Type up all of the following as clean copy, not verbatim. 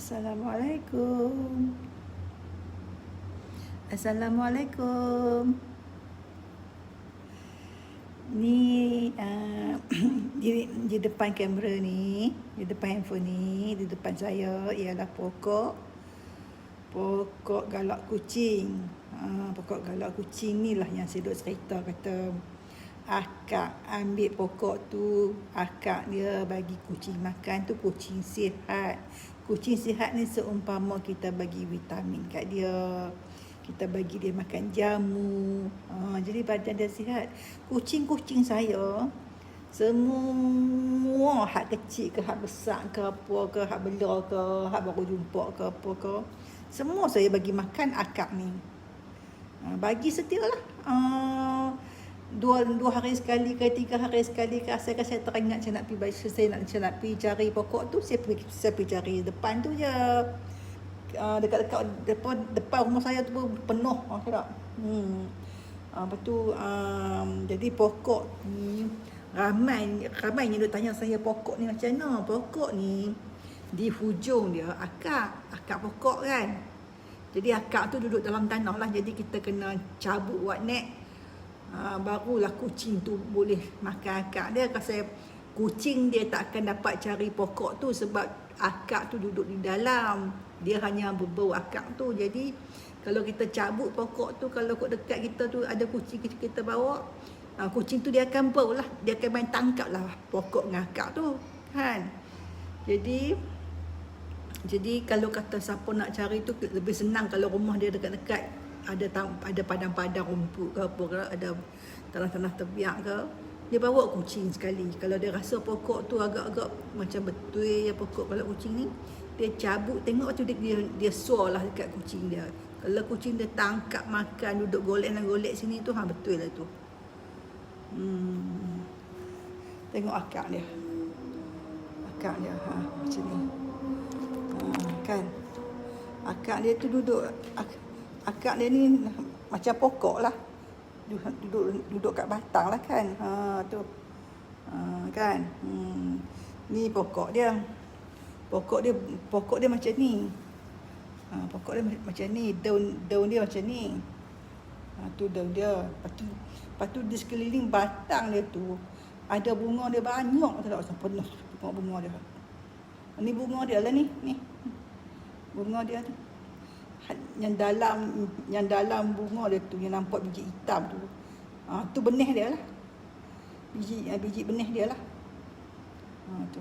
Assalamualaikum. Assalamualaikum. Ni di depan kamera ni, di depan handphone ni, di depan saya ialah pokok galak kucing. Pokok galak kucing ni lah yang saya duk cerita kata akak ambil pokok tu, akak dia bagi kucing makan tu, kucing sihat. Kucing sihat ni seumpama kita bagi vitamin kat dia, kita bagi dia makan jamu, jadi badan dia sihat. Kucing-kucing saya semua, hak kecil ke, hak besar ke, apa ke, hak bela ke, hak baru jumpa ke, apa ke, semua saya bagi makan akak ni. Bagi setia lah. Dua hari sekali ke, 3 hari sekali ke, asalkan saya teringat saya nak pergi cari pokok tu, saya pergi cari depan tu je. Dekat depan rumah saya tu penuh tak? Lepas tu jadi pokok ni ramai yang duk tanya saya, pokok ni macam mana? Pokok ni di hujung dia akak pokok kan. Jadi akak tu duduk dalam tanah lah, jadi kita kena cabut buat net. Barulah kucing tu boleh makan akak dia. Pasal kucing dia tak akan dapat cari pokok tu sebab akak tu duduk di dalam. Dia hanya berbau akak tu. Jadi kalau kita cabut pokok tu, kalau kat dekat kita tu ada kucing kita bawa, kucing tu dia akan bau lah, dia akan main tangkap lah pokok dengan akak tu kan. Jadi kalau kata siapa nak cari tu lebih senang kalau rumah dia dekat-dekat ada padang-padang rumput ke apa ke, ada tanah-tanah tebiak ke, dia bawa kucing sekali. Kalau dia rasa pokok tu agak-agak macam betul pokok kalau kucing ni, dia cabut tengok tu dia suar lah dekat kucing dia. Kalau kucing dia tangkap makan, duduk golek sini tu, betul lah tu. Tengok akak dia macam ni. Kan akak dia tu akak dia ni macam pokok lah, duduk kat batang lah kan. Tu kan. Ni pokok dia macam ni. Pokok dia macam ni, daun dia macam ni. Tu daun dia. Lepas tu di sekeliling batang dia tu ada bunga dia banyak, tak usah penuh tengok bunga dia. Ni bunga dia lah ni. Bunga dia tu. Yang dalam bunga dia tu, yang nampak biji hitam tu, tu benih dia lah. Biji benih dia lah. Tu.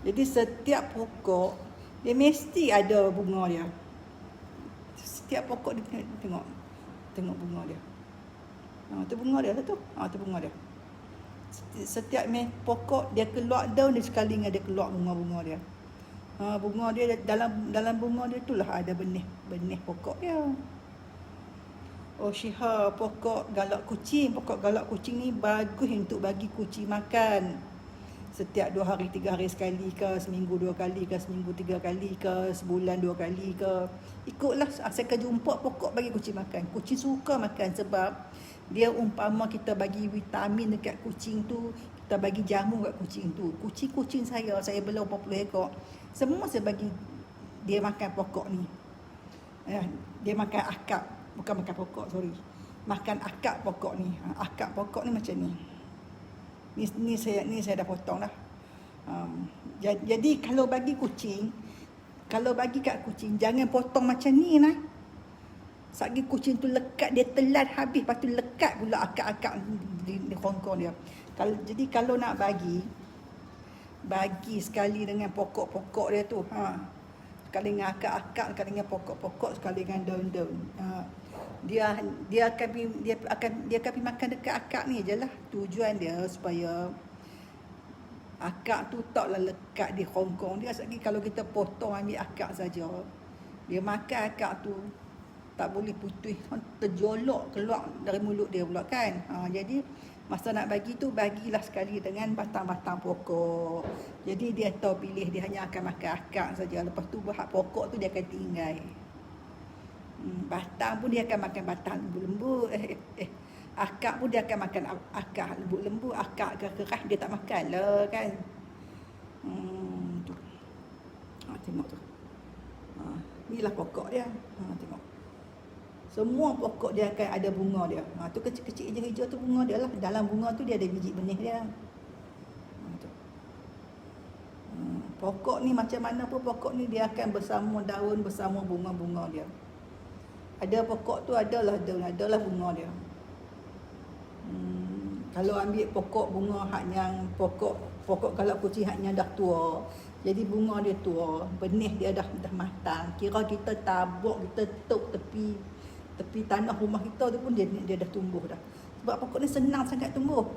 Jadi setiap pokok dia mesti ada bunga dia. Setiap pokok dia tengok bunga dia. Tu bunga dia lah tu. Tu bunga dia. Setiap pokok dia keluar daun dia sekali dengan dia keluar bunga-bunga dia. Bunga dia dalam bunga dia itulah ada benih pokok dia. Syiha, pokok galak kucing ni bagus untuk bagi kucing makan. Setiap 2 hari 3 hari sekali ke, seminggu 2 kali ke, seminggu 3 kali ke, sebulan 2 kali ke, ikutlah asalkan jumpa pokok bagi kucing makan. Kucing suka makan sebab dia umpama kita bagi vitamin dekat kucing tu, kita bagi jamu kat kucing tu. Kucing-kucing saya bela 40 ekor, semua saya bagi dia makan pokok ni. Dia makan akak, bukan makan pokok, sorry. Makan akak pokok ni. Akak pokok ni macam ni. Ni saya dah potong dah. Jadi kalau bagi kat kucing, jangan potong macam ni lah. Sagi kucing tu lekat, dia telan habis, lepas tu lekat pula akak-akak di hongkong dia. Jadi kalau nak bagi sekali dengan pokok-pokok dia tu. Sekali dengan akak-akak, sekali dengan pokok-pokok, sekali dengan daun-daun. Dia akan pergi makan dekat akak ni je lah. Tujuan dia supaya akak tu taklah lekat di hongkong dia. Sagi kalau kita potong ambil akak saja, dia makan akak tu tak boleh putih, terjolok keluar dari mulut dia pula kan. Jadi masa nak bagi tu, bagilah sekali dengan batang-batang pokok. Jadi dia tahu pilih, dia hanya akan makan akak saja. Lepas tu hak pokok tu dia akan tinggal. Batang pun dia akan makan batang lembut. Akak pun dia akan makan akak lembu-lembu, akak keras dia tak makan lah kan. Tu. Tengok tu. Inilah pokok dia. Tengok. Semua pokok dia akan ada bunga dia. Tu kecil-kecil hijau-hijau tu bunga dia lah. Dalam bunga tu dia ada biji benih dia. Tu. Pokok ni macam mana pun pokok ni dia akan bersama daun, bersama bunga-bunga dia. Ada pokok tu adalah daun, adalah bunga dia. Kalau ambil pokok bunga hak yang pokok kalau kucing hak yang dah tua, jadi bunga dia tua, benih dia dah matang. Kira kita tabuk, kita tuk tepi tanah rumah kita tu pun dia dah tumbuh dah. Sebab pokok ni senang sangat tumbuh.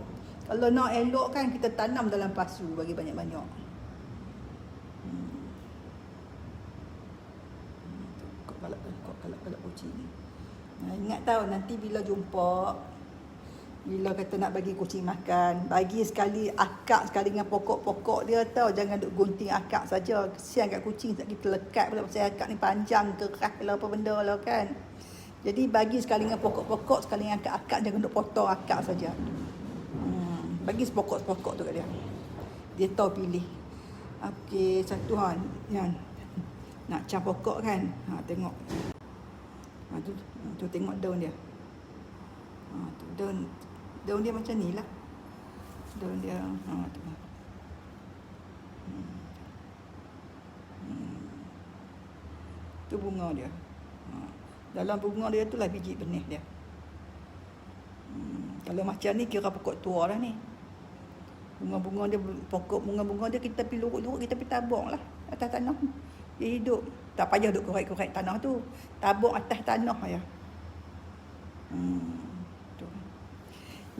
Kalau nak elok kan kita tanam dalam pasu bagi banyak-banyak. Kalau kucing ni. Ingat tahu nanti bila jumpa, bila kata nak bagi kucing makan, bagi sekali akak sekali dengan pokok-pokok dia tahu. Jangan duk gunting akak saja. Kesian kat kucing tak kita lekat pula pasal akak ni panjang keras lah apa benda lah kan. Jadi bagi sekali dengan pokok-pokok, sekali dengan akak, jangan duk potong akak saja. Bagi sepokok-sepokok tu kat dia. Dia tahu pilih. Okey, satu yang nak cah pokok kan. Tengok. Tu tengok daun dia. Tu daun dia macam ni lah. Daun dia tu bunga dia. Dalam bunga dia tu lah biji benih dia. Kalau macam ni kira pokok tua lah ni. Bunga-bunga dia, pokok bunga-bunga dia kita pergi luruk-luruk, kita pergi tabung lah atas tanah. Dia hidup. Tak payah duk korek-korek tanah tu. Tabung atas tanah je.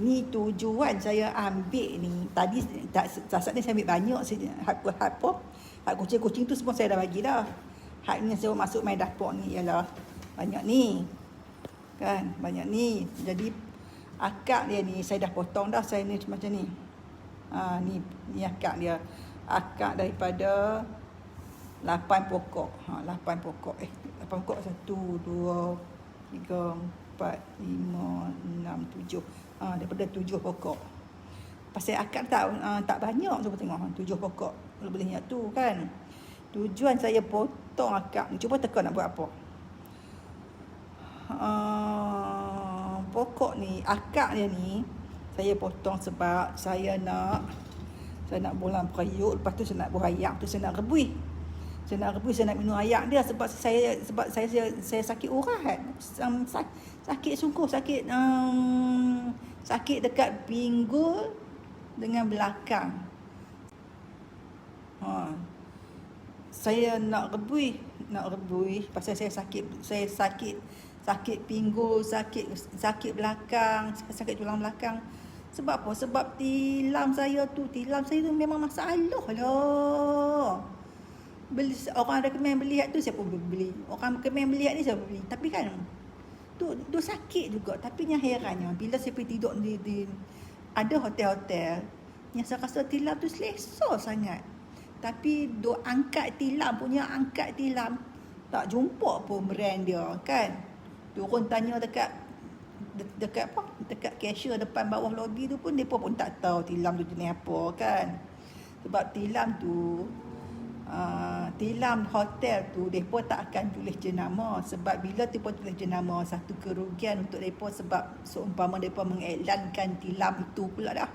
Ni tujuan saya ambil ni. Tadi saat ni saya ambil banyak. Hak kucing-kucing tu semua saya dah bagi dah. Hak ni saya masuk main dapur ni ialah banyak ni. Kan? Banyak ni. Jadi akak dia ni saya dah potong dah. Saya ni macam ni. Ni akak dia. Akak daripada 8 pokok. 8 pokok. 8 pokok 1, 2, 3, 4, 5, 6, 7. Daripada 7 pokok. Pasal akak tak banyak cuba tengok. 7 pokok. Boleh ingat tu kan. Tujuan saya potong akak ni. Cuba teka nak buat apa. Pokok ni, akak dia ni saya potong sebab saya nak bulan periuk, lepas tu saya nak buah ayak, tu saya nak rebus. Saya nak minum ayak dia sebab saya sakit urat. Sakit sungguh, sakit dekat pinggul dengan belakang. Saya nak rebus pasal saya sakit pinggul, sakit belakang, sakit tulang belakang. Sebab apa? Sebab tilam saya tu memang masalah lah. Orang recommend beli tu siapa beli. Orang recommend beli ni siapa beli. Tapi kan tu sakit juga. Tapi yang herannya bila saya pergi tidur di ada hotel-hotel yang saya rasa tilam tu selesa sangat. Tapi duk angkat tilam tak jumpa pun brand dia kan. Turun tanya dekat cashier depan bawah lobi tu pun depa pun tak tahu tilam tu jenis apa kan. Sebab tilam hotel tu depa tak akan tulis jenama. Sebab bila depa tulis jenama, satu kerugian untuk depa sebab seumpama depa mengiklankan tilam itu pula dah.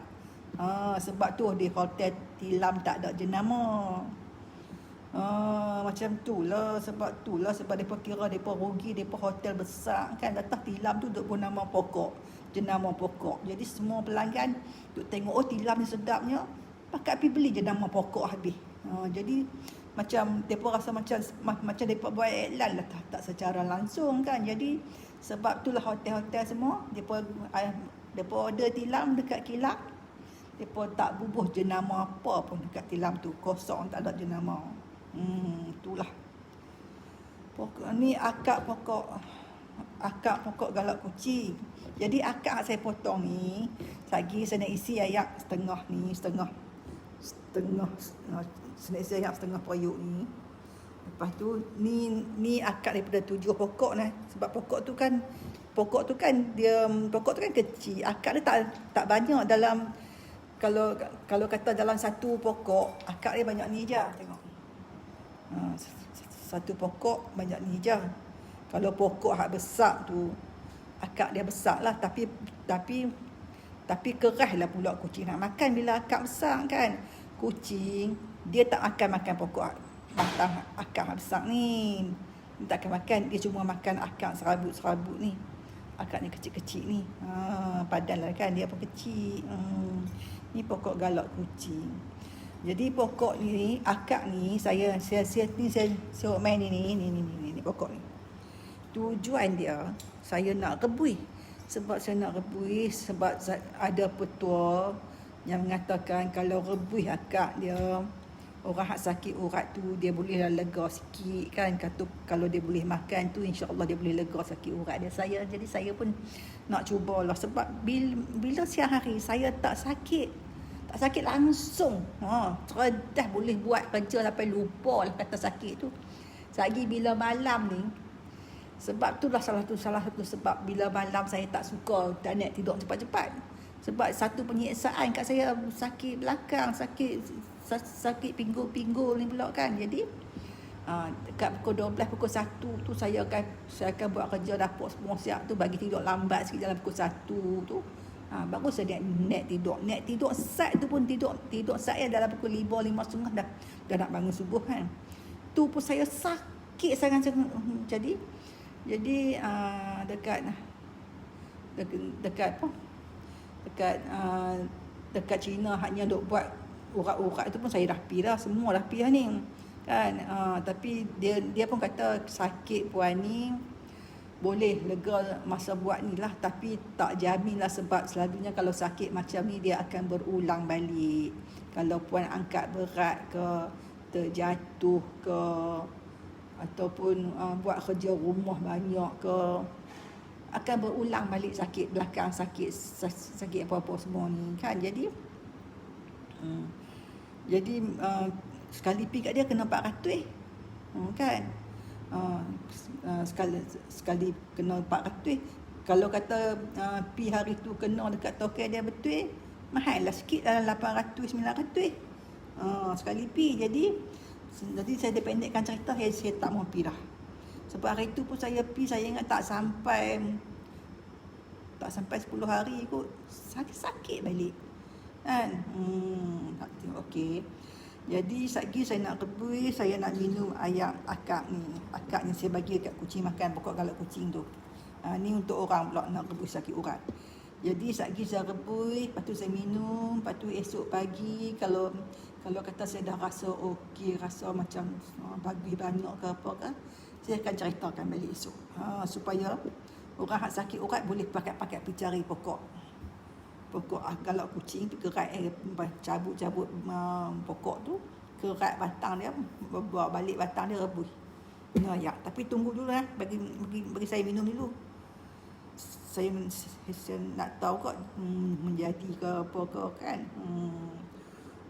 Sebab tu di hotel tilam tak ada jenama. Macam itulah sebab depa kira depa rugi, depa hotel besar kan, datang tilam tu duk pun nama pokok, jenama pokok. Jadi semua pelanggan duk tengok tilam ni sedapnya, pakat pergi beli jenama pokok habis. Jadi macam depa rasa macam depa buat iklan lah, tak secara langsung kan. Jadi sebab itulah hotel-hotel semua depa order tilam dekat kilang, depa tak bubuh jenama apa pun dekat tilam tu, kosong, tak ada jenama. Itulah. Pokok ni akak pokok galak kucing. Jadi akak saya potong ni, lagi saya nak isi ayak setengah periuk ni. Lepas tu ni akak daripada 7 pokok lah. Sebab pokok tu kan pokok tu kan kecil, akar dia tak banyak dalam, kalau kata dalam satu pokok akar dia banyak ni je, tengok. Satu pokok banyak ni je. Kalau pokok hak besar tu akar dia besar lah, tapi keraslah pula kucing nak makan bila akar besar kan. Kucing dia tak akan makan pokok batang akar besar ni. Dia tak akan makan, dia cuma makan akar serabut-serabut ni. Akar ni kecil-kecil ni. Padan lah kan, dia pun kecil. Ni pokok galak kucing. Jadi pokok ni, akar ni saya main ni pokok ni. Tujuan dia saya nak rebui. Sebab ada petua yang mengatakan kalau rebui akar dia, orang hak sakit urat tu dia boleh lega sikit kan. Kalau dia boleh makan tu, insya-Allah dia boleh lega sakit urat dia. Jadi saya pun nak cubalah, sebab bila siang hari saya tak sakit langsung. Cerdas boleh buat kerja sampai lupa lah kata sakit tu. Lagi bila malam ni, sebab tu lah salah satu sebab bila malam saya tak suka tak nak tidur cepat-cepat. Sebab satu penyiksaan kat saya, sakit belakang, sakit pinggul ni pula kan. Jadi dekat pukul 12, pukul 1 tu saya akan buat kerja dapur semua siap tu, bagi tidur lambat sikit dalam pukul 1 tu. Baru saya nak tidur sat tu pun tidur saya dalam pukul 5:30 dah nak bangun subuh kan. Tu pun saya sakit sangat. Jadi dekat China hanya duk buat urat-urat tu pun saya dah pi dah, semua dah pi dah ni kan. Tapi dia pun kata sakit puan ni boleh lega masa buat ni lah, tapi tak jamin lah, sebab selalunya kalau sakit macam ni dia akan berulang balik. Kalau puan angkat berat ke, terjatuh ke, ataupun buat kerja rumah banyak ke, akan berulang balik sakit belakang, sakit apa-apa semua ni kan. Jadi sekali pergi kat dia kena 400 kan. Sekali kena 400. Kalau kata pi hari tu kena dekat token dia betul, mahal lah sikit, dalam 800-900 sekali pi. Jadi saya dependekkan cerita, saya tak mau pi dah. Sebab hari tu pun saya pi, saya ingat tak sampai 10 hari kot sakit balik kan. Okey. Jadi lagi saya nak rebus, saya nak minum air akar ni. Akar ni saya bagi dekat kucing makan, pokok galak kucing tu. Ni untuk orang pula nak rebus sakit urat. Jadi lagi saya rebus, lepas tu saya minum, lepas tu esok pagi kalau kata saya dah rasa okey, rasa macam bagus banyak ke apa ke, saya akan ceritakan balik esok. Supaya orang hak sakit urat boleh pakai pergi cari pokok galak kucing tu, kerat cabut pokok tu, kerat batang dia, bawa balik batang dia, rebus. Ya, tapi tunggu dulu lah, bagi saya minum dulu. Saya nak tahu kot menjadi ke apa ke kan.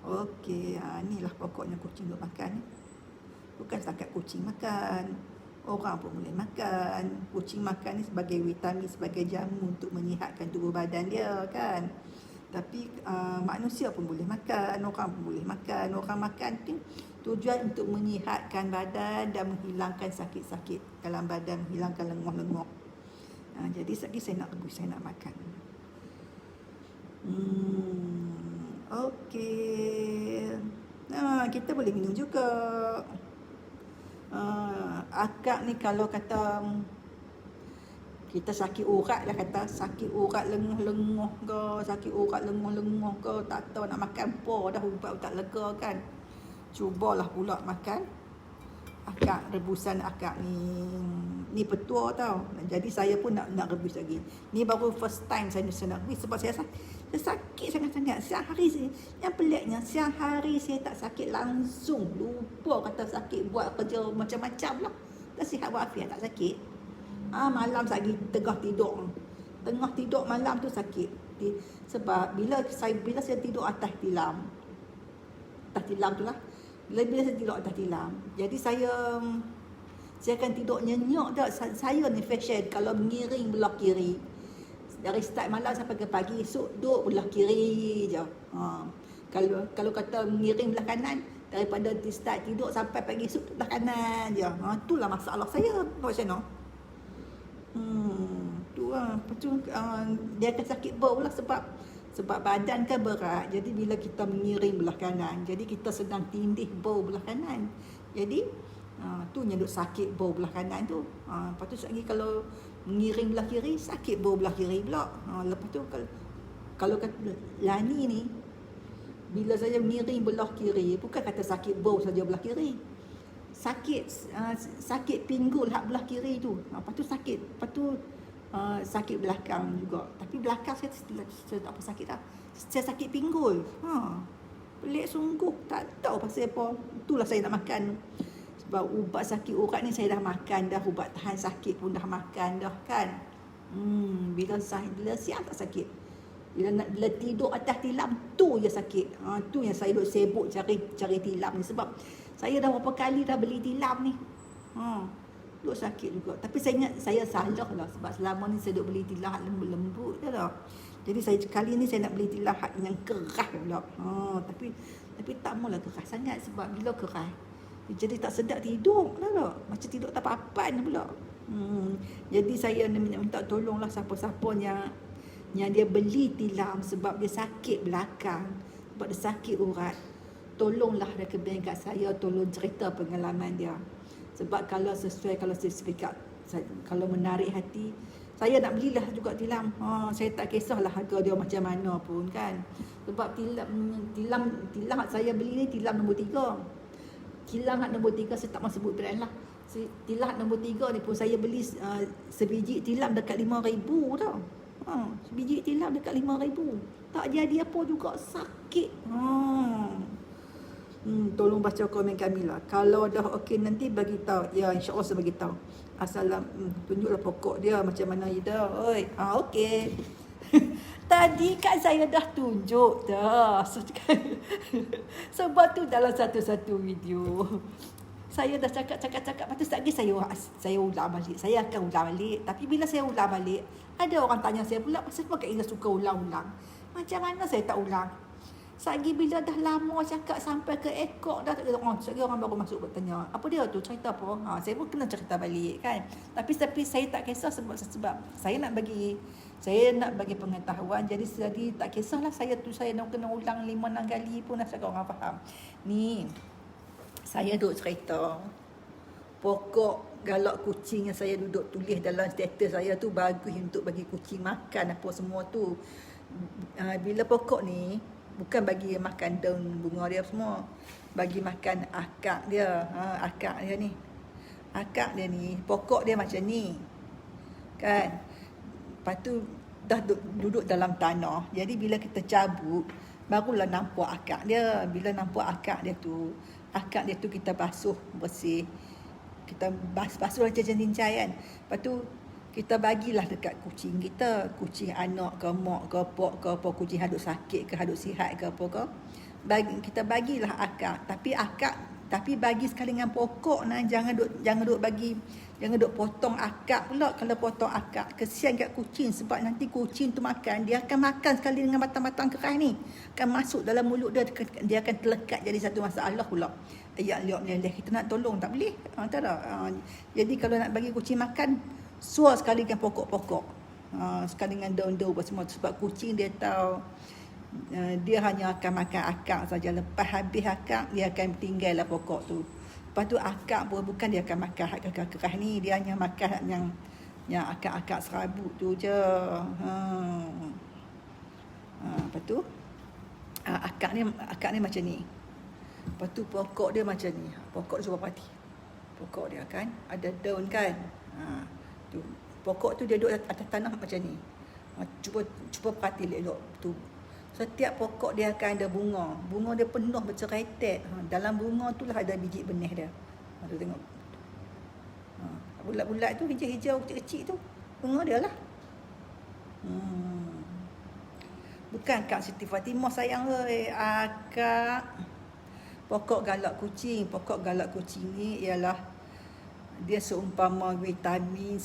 Okey, inilah pokoknya kucing duk makan ni. Bukan setakat kucing makan, orang pun boleh makan. Kucing makan ni sebagai vitamin, sebagai jamu untuk menyihatkan tubuh badan dia kan. Tapi manusia pun boleh makan, orang pun boleh makan. Orang makan tu tujuan untuk menyihatkan badan dan menghilangkan sakit-sakit dalam badan, menghilangkan lenguh-lenguh. Jadi lagi saya nak rebus, saya nak makan. Okey. Kita boleh minum juga. Akak ni kalau kata kita sakit urat lah, kata sakit urat lenguh-lenguh ke, sakit urat lenguh-lenguh ke, tak tahu nak makan apa dah, ubat tak lega kan. Cubalah pula makan akak, rebusan akak ni petua tau. Jadi saya pun nak rebus lagi. Ni baru first time saya nak rebus, sebab saya sakit sangat-sangat. Siang hari saya, yang peliknya siang hari saya tak sakit langsung. Lupa kata sakit, buat kerja macam-macam lah. Tak sihat walafiat, tak sakit. Malam lagi tengah tidur malam tu sakit. Sebab bila saya tidur atas tilam tu lah. Bila saya tidur atas tilam, jadi saya Saya akan tidur nyenyak dah. Saya ni fashion kalau mengiring belah kiri. Dari start malam sampai ke pagi, esok duduk belah kiri je. Kalau kata mengiring belah kanan, daripada start tidur sampai pagi esok belah kanan je. Itulah masalah saya. Macam mana? Tu lah. Lepas tu, dia akan sakit bau lah sebab badan kan berat. Jadi bila kita mengiring belah kanan, jadi kita sedang tindih bau belah kanan. Jadi tu yang duk sakit bau belah kanan tu. Lepas tu lagi kalau mengiring belah kiri, sakit bau belah kiri pula. Lepas tu kalau kata Lani ni, bila saya mengiring belah kiri, bukan kata sakit bau saja belah kiri. Sakit pinggul hak belah kiri tu. Lepas tu sakit belakang juga. Tapi belakang saya tak apa sakit dah. Saya sakit pinggul. Pelik sungguh. Tak tahu pasal apa. Itulah saya nak makan. Sebab ubat sakit urat ni saya dah makan dah. Ubat tahan sakit pun dah makan dah kan. Bila siang tak sakit. Bila tidur atas tilam tu je sakit. Tu yang saya duk sibuk cari tilam ni. Sebab saya dah berapa kali dah beli tilam ni. Duk sakit juga. Tapi saya ingat saya salah lah. Sebab selama ni saya duk beli tilam lembut-lembut je lah. Jadi kali ni saya nak beli tilam yang keras pula. Tapi tak maulah keras sangat. Sebab bila keras, jadi tak sedap tidur lah. Macam tidur tak apa-apaan pula. Jadi saya minta tolonglah siapa-siapa yang dia beli tilam sebab dia sakit belakang, sebab dia sakit urat. Tolonglah recommend kat saya, tolong cerita pengalaman dia. Sebab kalau sesuai, kalau sertifikat, kalau menarik hati, saya nak belilah juga tilam. Saya tak kisahlah harga dia macam mana pun kan. Sebab tilam saya beli ni tilam nombor 3. Tilam nombor 3 saya tak mahu sebut brand lah. Tilam nombor 3 ni pun saya beli sebiji tilam dekat 5,000 tau. Sebiji tilam dekat 5,000. Tak jadi apa juga, sakit. Tolong baca komen kami lah. Kalau dah okey nanti bagi tahu. Ya, insya-Allah saya bagi tahu. Tunjuklah pokok dia macam mana Ida. Oi. Okey. Tadi kan saya dah tunjuk dah. Sebab tu dalam satu-satu video saya dah cakap. Lepas tu lagi saya ulang balik. Saya akan ulang balik. Tapi bila saya ulang balik, ada orang tanya saya pula, pasal apa Kak Ida suka ulang-ulang? Macam mana saya tak ulang? Sagi bila dah lama cakap sampai ke ekor dah, sagi orang baru masuk bertanya, apa dia tu, cerita apa? Saya pun kena cerita balik kan. Tapi saya tak kisah sebab saya nak bagi pengetahuan. Jadi tak kisahlah saya nak kena ulang 5-6 kali pun nak cakap orang faham. Ni saya duk cerita pokok galak kucing yang saya duduk tulis dalam status saya tu bagus untuk bagi kucing makan apa semua tu. Bila pokok ni bukan bagi makan daun bunga dia semua, bagi makan akak dia. Akak dia ni. Akak dia ni, pokok dia macam ni. Kan? Lepas tu dah duduk dalam tanah. Jadi bila kita cabut, barulah nampak akak dia. Bila nampak akak dia tu kita basuh bersih. Kita basuh lah cincai kan. Lepas tu kita bagilah dekat kucing kita, kucing anak ke mak ke pok ke apa, kucing hadut sakit ke hadut sihat ke apa ke, kita bagilah akak. Tapi bagi sekali dengan pokok nah, jangan duk potong akak pula. Kalau potong akak kesian kat kucing, sebab nanti kucing tu makan, dia akan makan sekali dengan batang-batang keras ni, akan masuk dalam mulut dia akan terlekat, jadi satu masalah pula. Ya liok meleleh, kita nak tolong tak boleh. Tak ada. Jadi kalau nak bagi kucing makan, suar sekali dengan pokok-pokok, sekali dengan daun-daun apa semua. Sebab kucing dia tahu dia hanya akan makan akak saja. Lepas habis akak, dia akan tinggallah pokok tu. Lepas tu akak pun bukan dia akan makan akak keras ni, dia hanya makan yang akak-akak serabut tu je. Lepas tu akak ni macam ni. Lepas tu pokok dia macam ni. Pokok dia cuba perhati. Pokok dia kan ada daun kan. Tu pokok tu dia duduk atas tanah macam ni. Cuba perhati elok tu. Setiap pokok dia akan ada bunga. Bunga dia penuh berceretet. Dalam bunga tu lah ada biji benih dia. Tu tengok. Bulat-bulat tu, hijau-hijau kecil-kecil tu, bunga dia lah. Bukan Kak Siti Fatimah sayang Akak. Pokok galak kucing ni ialah Dia seumpama vitamin,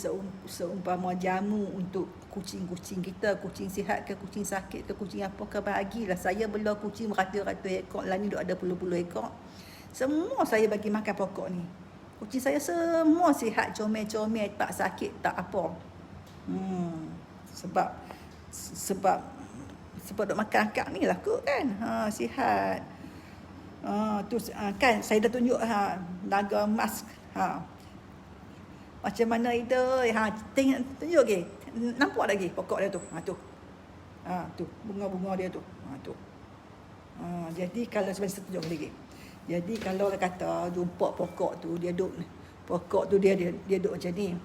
seumpama jamu untuk kucing-kucing kita, kucing sihat ke, kucing sakit ke, kucing apa ke, bagilah. Saya bela kucing beratus-ratus ekor, lah ni duk ada puluh-puluh ekor. Semua saya bagi makan pokok ni. Kucing saya semua sihat, comel-comel, tak sakit, tak apa. Sebab duk makan akak ni lah kot kan. Sihat. Tu kan saya dah tunjuk naga emas. Macam mana itu? Tengok, tunjuk ke? Nampak lagi pokok dia tu. Tu bunga-bunga dia tu. Tu. Jadi kalau sebenarnya saya tunjuk lagi. Jadi kalau dia kata jumpa pokok tu dia duk dia duk macam ni.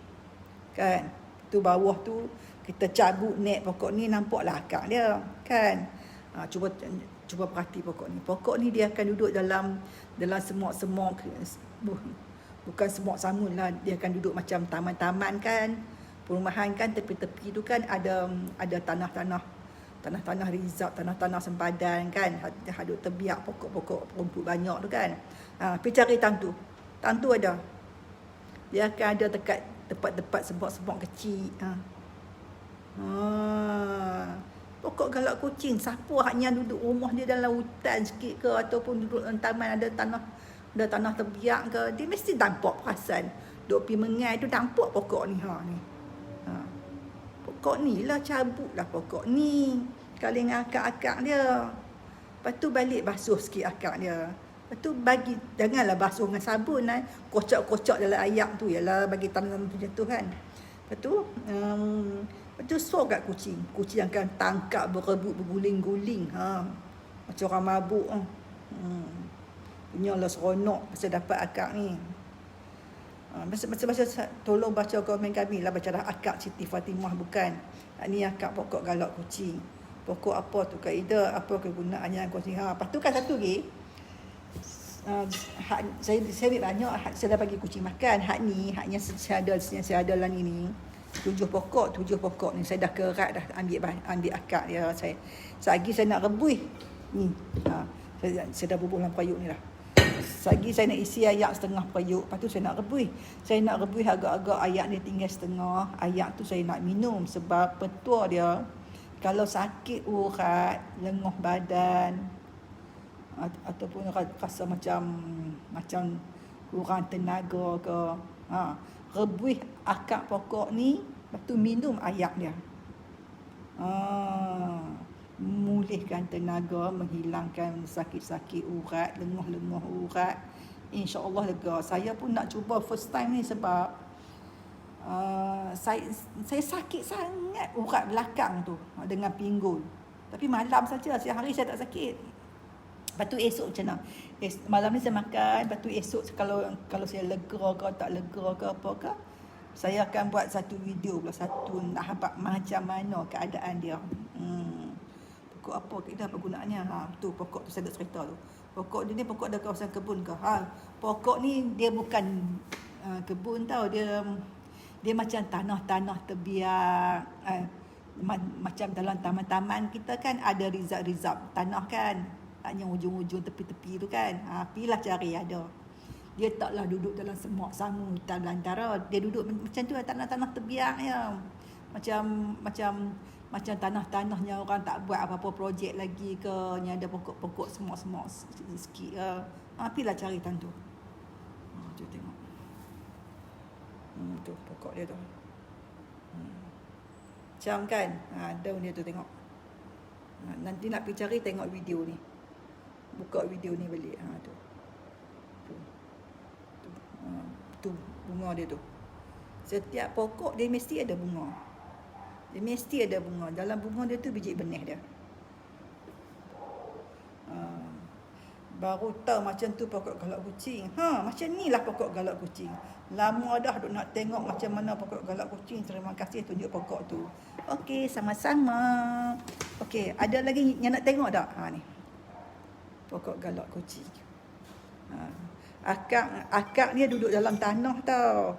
Kan? Tu bawah tu kita cabut naik pokok ni, nampaklah akak dia, kan? Cuba perhati pokok ni. Pokok ni dia akan duduk dalam semok-semok, bukan semok samun lah. Dia akan duduk macam taman-taman kan, perumahan kan, tepi-tepi tu kan ada tanah-tanah rizab, tanah-tanah sempadan kan, hadut terbiak pokok-pokok rumput banyak tu kan. Pergi cari tantu ada. Dia akan ada dekat tempat-tempat sebab-sebab kecil. Pokok galak kucing, siapa haknya duduk rumah dia dalam hutan sikit ke, ataupun duduk dalam taman ada tanah terbiak ke, dia mesti nampak perasan. Duk pergi mengai tu nampak pokok ni. Pokok ni lah, cabut lah pokok ni. Kali dengan akak-akak dia. Lepas tu balik basuh sikit akak dia. Lepas tu bagi, janganlah basuh dengan sabun kan. Kocok-kocok dalam ayak tu, ialah bagi tanam tu jatuh kan. Lepas tu suar kat kucing. Kucing akan tangkap, berebut, berguling-guling. Macam orang mabuk. Punyalah seronok pasal dapat akak ni. Baca tolong baca komen kami lah, baca dah akak Siti Fatimah bukan. Ni akak pokok galak kucing. Pokok apa tu kaedah, apa kegunaannya kucing. Lepas tu kan satu lagi. Saya ambil banyak, saya dah bagi kucing makan. Haknya saya ada lah ni. 7 pokok ni saya dah kerat dah, ambil akak dia. Saya lagi saya nak rebus ni. Saya dah bubuh dalam periuk ni dah. Lagi saya nak isi ayak setengah periuk. Lepas tu saya nak rebus. Saya nak rebus agak-agak ayak dia tinggal setengah. Ayak tu saya nak minum sebab petua dia kalau sakit urat, lengah badan ataupun rasa macam kurang tenaga ke, rebus akak pokok ni, lepas tu minum ayak dia. Memulihkan tenaga, menghilangkan sakit-sakit urat, lengah-lengah urat. InsyaAllah lega. Saya pun nak cuba first time ni sebab saya sakit sangat urat belakang tu dengan pinggul. Tapi malam saja, siang hari saya tak sakit. Lepas tu esok macam mana? Malam ni saya makan, lepas tu esok kalau saya lega ke tak lega ke apa ke, saya akan buat satu video pula, satu nak habaq macam mana keadaan dia. Pokok apa, kita apa gunaannya? Tu pokok tu saya dah cerita tu. Pokok ni pokok ada kawasan kebun ke? Pokok ni dia bukan kebun tau, dia macam tanah-tanah terbiak. Macam dalam taman-taman kita kan ada rizab-rizab tanah kan. Hanya ujung-ujung tepi-tepi tu kan. Pilah cari ada. Dia taklah duduk dalam semok samu hutan belantara. Dia duduk macam tu, tanah-tanah terbiak ya. Macam tanah-tanahnya orang tak buat apa-apa projek lagi ke, yang ada pokok-pokok semok-semok sikit ke. Pilah cari tantu. Tu tengok. Tu pokok dia tu. Macam kan? Daun dia tu tengok. Nanti nak pergi cari, tengok video ni. Buka video ni balik. Tu bunga dia tu. Setiap pokok dia mesti ada bunga. Dalam bunga dia tu biji benih dia. Baru tahu macam tu pokok galak kucing. Macam ni lah pokok galak kucing. Lama dah duk nak tengok macam mana pokok galak kucing. Terima kasih tunjuk pokok tu. Okey, sama-sama. Okey, ada lagi yang nak tengok tak? Ni. Pokok galak kucing. Akak dia duduk dalam tanah tau.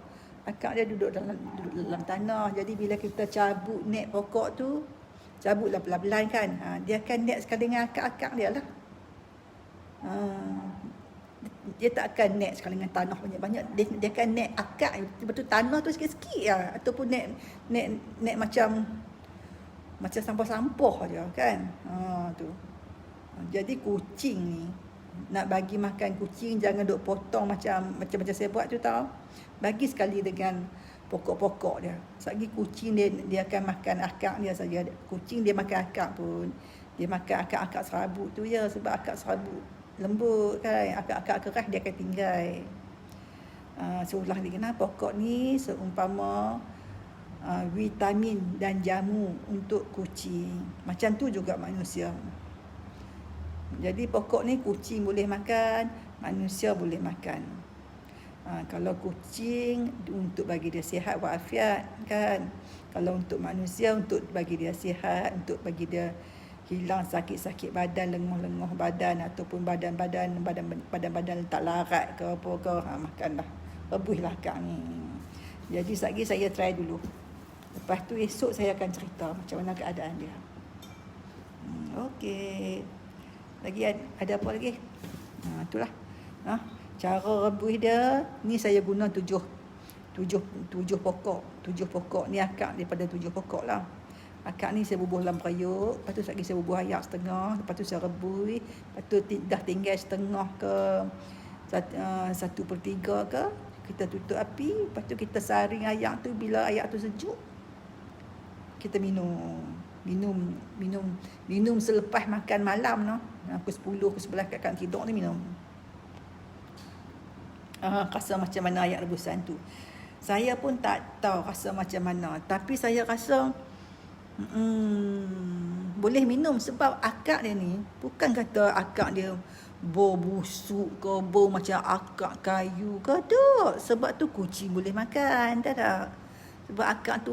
Akak dia duduk dalam tanah. Jadi bila kita cabut naik pokok tu, cabutlah pelan-pelan kan. Dia akan naik sekali dengan akak-akak dia lah. dia tak akan naik sekali dengan tanah banyak-banyak. Dia akan naik akak, lepas tu tanah tu sikit-sikit lah. Ataupun naik macam sampah-sampah je kan. Tu. Jadi kucing ni, nak bagi makan kucing jangan duk potong macam saya buat tu tau. Bagi sekali dengan pokok-pokok dia. Sebab kucing dia akan makan akak dia saja. Kucing dia makan akak pun, dia makan akak-akak serabut tu je. Sebab akak serabut lembut kan. Akak-akak keras dia akan tinggal. Seulah lagi nah, pokok ni seumpama vitamin dan jamu untuk kucing. Macam tu juga manusia. Jadi pokok ni kucing boleh makan, manusia boleh makan. Kalau kucing untuk bagi dia sihat walafiat kan. Kalau untuk manusia untuk bagi dia sihat, untuk bagi dia hilang sakit-sakit badan, lenguh-lenguh badan ataupun badan-badan tak larat ke apa ke, makanlah. Rebuslah akak ni. Jadi sekejap saya try dulu. Lepas tu esok saya akan cerita macam mana keadaan dia. Okey. Lagi ada apa lagi? Itulah. Cara rebus dia, ni saya guna tujuh pokok. 7 pokok ni akak daripada 7 pokok lah. Akak ni saya bubuh dalam periuk, lepas tu lagi saya bubuh ayak setengah, lepas tu saya rebus, lepas tu dah tinggal setengah ke 1/3 ke, kita tutup api, lepas tu kita saring ayak tu. Bila ayak tu sejuk, kita minum selepas makan malam no. Pukul 10 ke 11 kat tidur ni minum. Rasa macam mana ayak rebusan tu. Saya pun tak tahu rasa macam mana, tapi saya rasa boleh minum. Sebab akak dia ni bukan kata akak dia bau busuk ke, bau macam akak kayu ke, tak. Sebab tu kucing boleh makan, tak. Sebab akak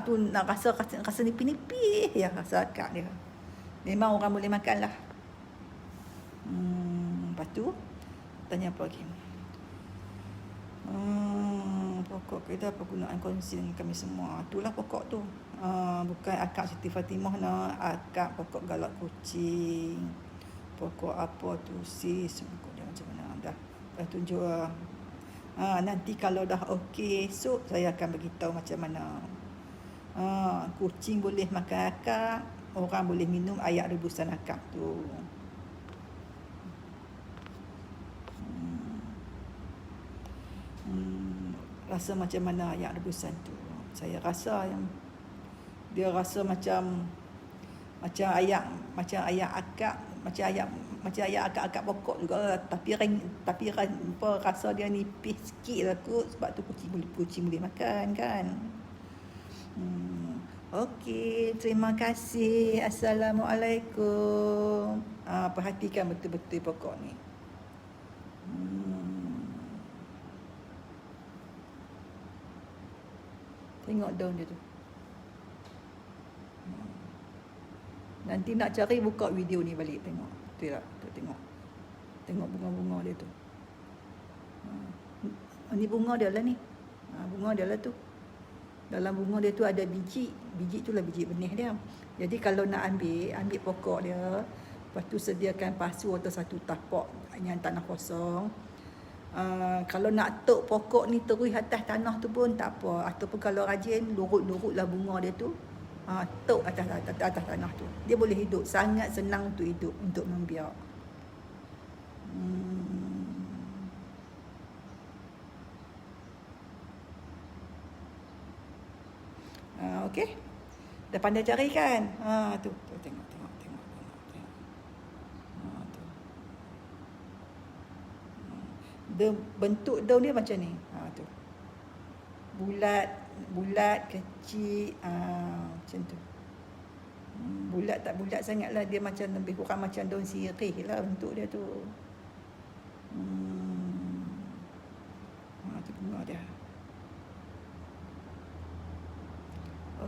tu nak rasa nipis-nipis ya rasa akak dia. Memang orang boleh makan lah. Lepas tu tanya apa lagi? Pokok kita penggunaan kongsi dengan kami semua. Itulah pokok tu. Bukan akak Siti Fatimah no, akak pokok galak kucing. Pokok apa tu sis, pokok dia macam mana dah tunjuk. Nanti kalau dah okey, esok saya akan beritahu macam mana. Kucing boleh makan akak, orang boleh minum ayak rebusan akak tu. Rasa macam mana ayak rebusan tu? Saya rasa yang dia rasa macam ayak akak, macam ayak akak pokok juga, tapi rasa dia nipis sikit lah kot. Sebab tu kucing boleh makan kan. Okey, terima kasih. Assalamualaikum. Perhatikan betul-betul pokok ni. Tengok daun dia tu. Nanti nak cari, buka video ni balik tengok. Betul tak? Tengok bunga-bunga dia tu. Ni bunga dia lah ni. Bunga dia lah tu. Dalam bunga dia tu ada biji. Biji tu lah biji benih dia. Jadi kalau nak ambil pokok dia, lepas tu sediakan pasu atau satu tapak yang tanah kosong. Kalau nak tok pokok ni terus atas tanah tu pun tak apa. Ataupun kalau rajin lurut-lurutlah bunga dia tu, tok atas tanah tu. Dia boleh hidup. Sangat senang untuk hidup, untuk membiak. Okey. Dah pandai cari kan? Tu tengok. Bentuk daun dia macam ni. Tu. Bulat, kecil, macam tu. Bulat tak bulat sangatlah, dia macam lebih kurang macam daun sirih lah bentuk dia tu. Tu bunga dia.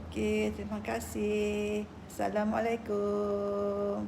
Okey, terima kasih. Assalamualaikum.